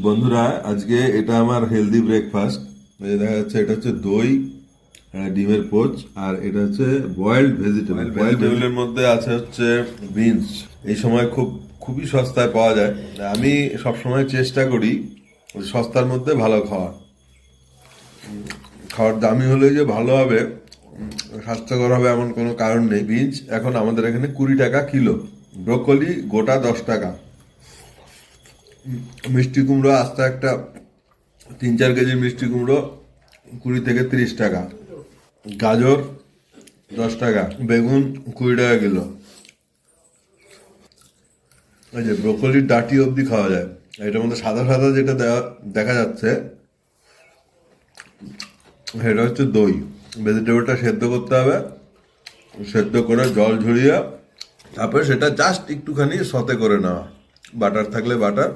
বন্ধুরা, আজকে এটা আমার হেলদি ব্রেকফাস্ট। দেখা যাচ্ছে এটা হচ্ছে দই, ডিমের পোচ, আর এটা হচ্ছে বয়েলড ভেজিটেবল। ভেজিটেবলের মধ্যে আছে হচ্ছে বিনস। এই সময় খুবই সস্তায় পাওয়া যায়। আমি সবসময় চেষ্টা করি সস্তার মধ্যে ভালো খাওয়ার দামি হলে যে ভালো হবে, স্বাস্থ্যকর হবে এমন কোনো কারণ নেই। বিনস এখন আমাদের এখানে 20 টাকা কিলো, ব্রোকলি গোটা 10 টাকা, মিষ্টি কুমড়ো আস্তে একটা 3-4 কেজি মিষ্টি কুমড়ো 20 থেকে 30 টাকা, গাজর 10 টাকা, বেগুন 20 টাকা কিলো। এই যে ব্রোকলির ডাঁটি অবধি খাওয়া যায়। এটার মধ্যে সাদা সাদা যেটা দেখা যাচ্ছে সেটা হচ্ছে দই। ভেজিটেবলটা সেদ্ধ করতে হবে, সেদ্ধ করে জল ঝরিয়ে তারপরে সেটা জাস্ট একটুখানি সতে করে নেওয়া, বাটার থাকলে বাটার,